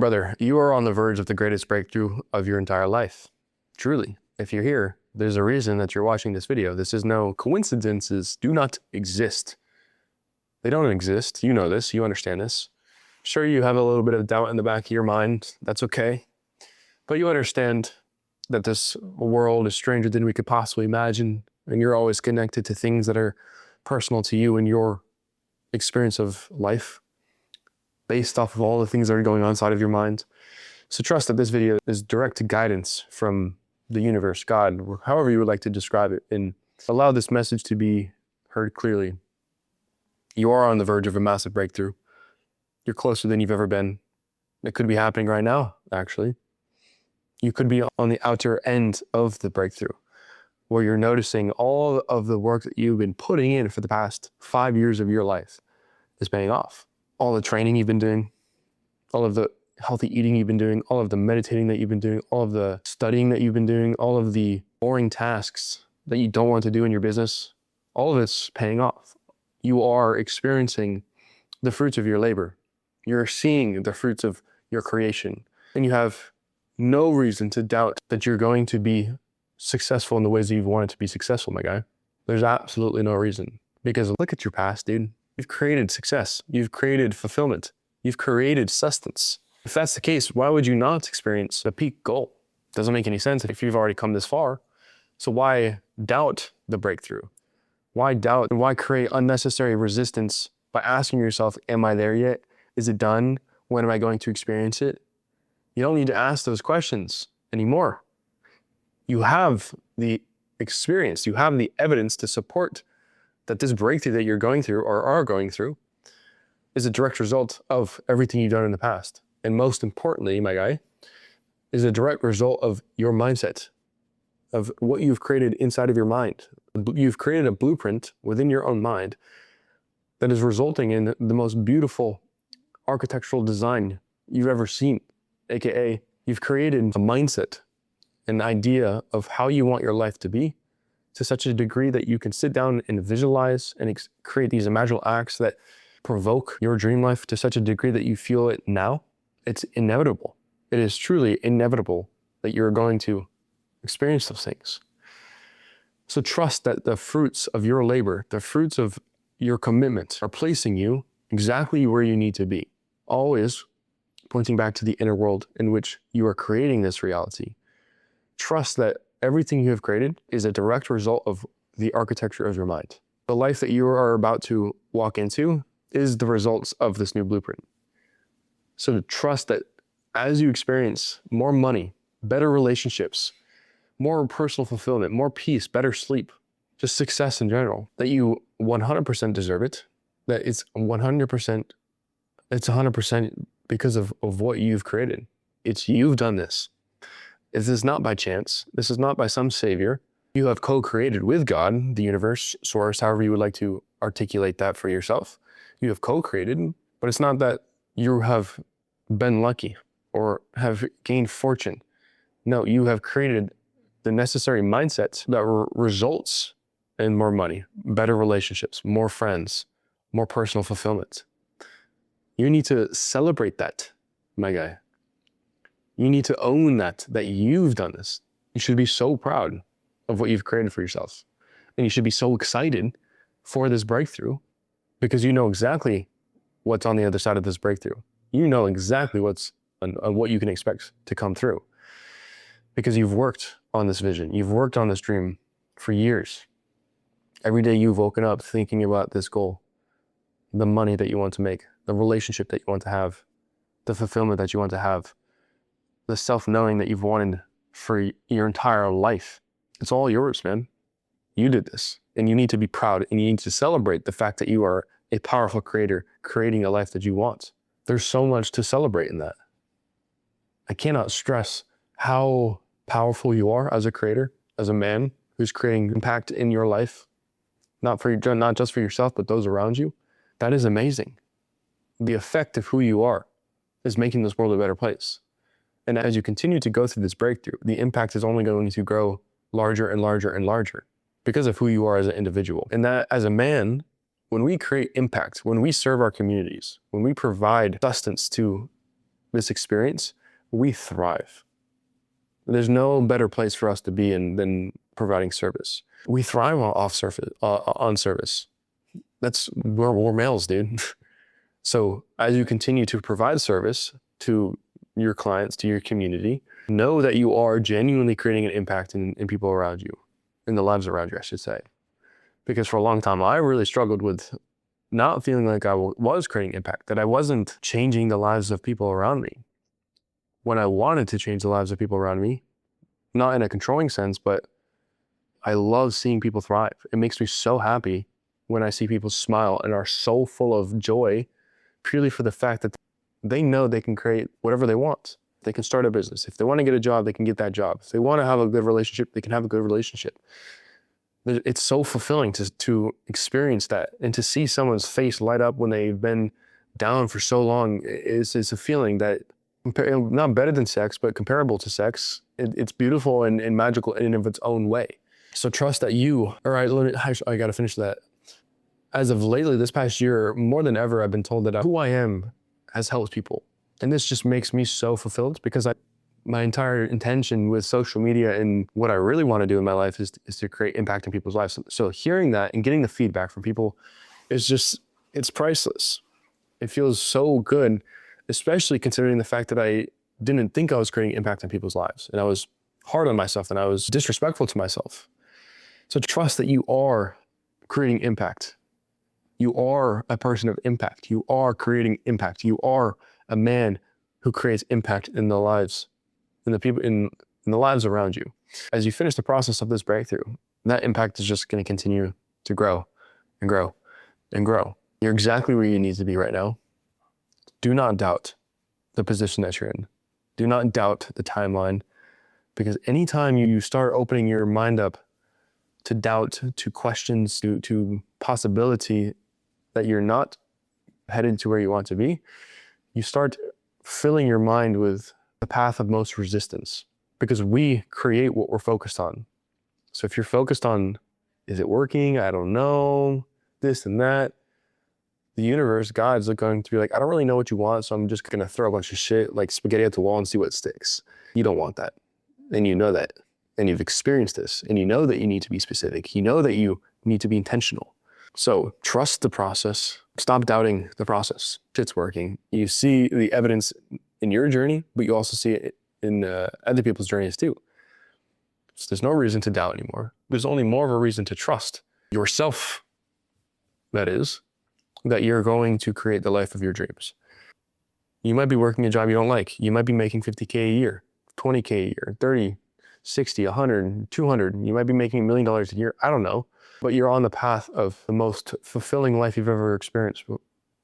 brother, you are on the verge of the greatest breakthrough of your entire life. Truly, if you're here, there's a reason that you're watching this video. This is no coincidences, do not exist. They don't exist. You know this, you understand this. Sure, you have a little bit of doubt in the back of your mind. That's okay. But you understand that this world is stranger than we could possibly imagine. And you're always connected to things that are personal to you and your experience of life, based off of all the things that are going on inside of your mind. So trust that this video is direct guidance from the universe, God, or however you would like to describe it, and allow this message to be heard clearly. You are on the verge of a massive breakthrough. You're closer than you've ever been. It could be happening right now, actually. You could be on the outer end of the breakthrough, where you're noticing all of the work that you've been putting in for the past 5 years of your life is paying off. All the training you've been doing, all of the healthy eating you've been doing, all of the meditating that you've been doing, all of the studying that you've been doing, all of the boring tasks that you don't want to do in your business, all of it's paying off. You are experiencing the fruits of your labor. You're seeing the fruits of your creation, and you have no reason to doubt that you're going to be successful in the ways that you've wanted to be successful, my guy. There's absolutely no reason, because look at your past, dude. You've created success. You've created fulfillment. You've created sustenance. If that's the case, why would you not experience a peak goal? Doesn't make any sense if you've already come this far. So why doubt the breakthrough? Why doubt and why create unnecessary resistance by asking yourself, am I there yet? Is it done? When am I going to experience it? You don't need to ask those questions anymore. You have the experience, you have the evidence to support that this breakthrough that you're going through or are going through is a direct result of everything you've done in the past. And most importantly, my guy, is a direct result of your mindset, of what you've created inside of your mind. You've created a blueprint within your own mind that is resulting in the most beautiful architectural design you've ever seen, AKA you've created a mindset, an idea of how you want your life to be, to such a degree that you can sit down and visualize and create these imaginal acts that provoke your dream life to such a degree that you feel it now. It's inevitable. It is truly inevitable that you're going to experience those things. So trust that the fruits of your labor, the fruits of your commitment are placing you exactly where you need to be, always pointing back to the inner world in which you are creating this reality. Trust that everything you have created is a direct result of the architecture of your mind. The life that you are about to walk into is the results of this new blueprint. So to trust that as you experience more money, better relationships, more personal fulfillment, more peace, better sleep, just success in general, that you 100% deserve it, that it's 100% because of what you've created. It's you've done this. This is not by chance. This is not by some savior. You have co-created with God, the universe, source, however you would like to articulate that for yourself. You have co-created, but it's not that you have been lucky or have gained fortune. No, you have created the necessary mindset that results in more money, better relationships, more friends, more personal fulfillment. You need to celebrate that, my guy. You need to own that you've done this. You should be so proud of what you've created for yourself. And you should be so excited for this breakthrough because you know exactly what's on the other side of this breakthrough. You know exactly what you can expect to come through because you've worked on this vision. You've worked on this dream for years. Every day you've woken up thinking about this goal, the money that you want to make, the relationship that you want to have, the fulfillment that you want to have, the self-knowing that you've wanted for your entire life. It's all yours, man. You did this, and you need to be proud, and you need to celebrate the fact that you are a powerful creator, creating a life that you want. There's so much to celebrate in that. I cannot stress how powerful you are as a creator, as a man who's creating impact in your life, not just for yourself, but those around you. That is amazing. The effect of who you are is making this world a better place. And as you continue to go through this breakthrough, the impact is only going to grow larger and larger and larger because of who you are as an individual. And that as a man, when we create impact, when we serve our communities, when we provide sustenance to this experience, we thrive. There's no better place for us to be in than providing service. We thrive on service. We're males, dude. So as you continue to provide service to your clients, to your community, know that you are genuinely creating an impact in people around you, in the lives around you, I should say. Because for a long time, I really struggled with not feeling like I was creating impact, that I wasn't changing the lives of people around me. When I wanted to change the lives of people around me, not in a controlling sense, but I love seeing people thrive. It makes me so happy when I see people smile and are so full of joy purely for the fact that they know they can create whatever they want. They can start a business. If they want to get a job, they can get that job. If they want to have a good relationship, they can have a good relationship. It's so fulfilling to experience that and to see someone's face light up when they've been down for so long. It's a feeling that, not better than sex, but comparable to sex. It's beautiful and magical in and of its own way. So trust that all right, I got to finish that. As of lately, this past year, more than ever, I've been told that who I am has helped people. And this just makes me so fulfilled because my entire intention with social media and what I really want to do in my life is to create impact in people's lives. So hearing that and getting the feedback from people it's priceless. It feels so good, especially considering the fact that I didn't think I was creating impact in people's lives. And I was hard on myself and I was disrespectful to myself. So trust that you are creating impact. You are a person of impact. You are creating impact. You are a man who creates impact in the lives, in the people, in the lives around you. As you finish the process of this breakthrough, that impact is just going to continue to grow and grow and grow. You're exactly where you need to be right now. Do not doubt the position that you're in. Do not doubt the timeline, because anytime you start opening your mind up to doubt, to questions, to possibility that you're not headed to where you want to be, you start filling your mind with the path of most resistance, because we create what we're focused on. So if you're focused on, is it working? I don't know, this and that, the universe, God's going to be like, I don't really know what you want, so I'm just going to throw a bunch of shit like spaghetti at the wall and see what sticks. You don't want that. And you know that. And you've experienced this. And you know that you need to be specific. You know that you need to be intentional. So trust the process. Stop doubting the process. It's working. You see the evidence in your journey, but you also see it in other people's journeys too. So there's no reason to doubt anymore. There's only more of a reason to trust yourself, that is, that you're going to create the life of your dreams. You might be working a job you don't like. You might be making 50K a year, 20K a year, 30, 60, 100, 200. You might be making $1 million a year. I don't know. But you're on the path of the most fulfilling life you've ever experienced,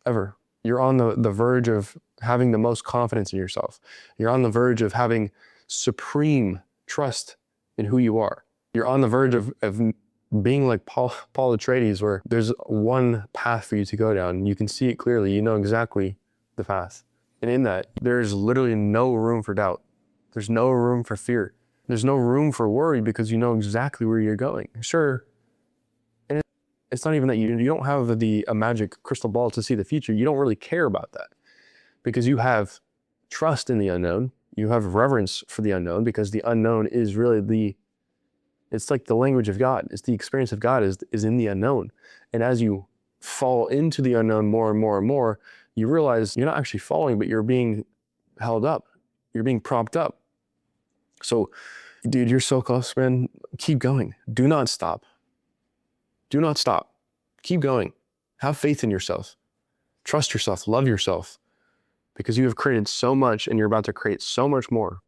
ever. You're on the verge of having the most confidence in yourself. You're on the verge of having supreme trust in who you are. You're on the verge of being like Paul Atreides, where there's one path for you to go down. You can see it clearly. You know exactly the path. And in that, there's literally no room for doubt. There's no room for fear. There's no room for worry, because you know exactly where you're going. Sure, and it's not even that you don't have a magic crystal ball to see the future. You don't really care about that, because you have trust in the unknown. You have reverence for the unknown, because the unknown is really it's like the language of God. It's the experience of God is in the unknown. And as you fall into the unknown more and more and more, you realize you're not actually falling, but you're being held up. You're being propped up. So, dude, you're so close, man. Keep going. Do not stop. Do not stop. Keep going. Have faith in yourself. Trust yourself. Love yourself. Because you have created so much and you're about to create so much more.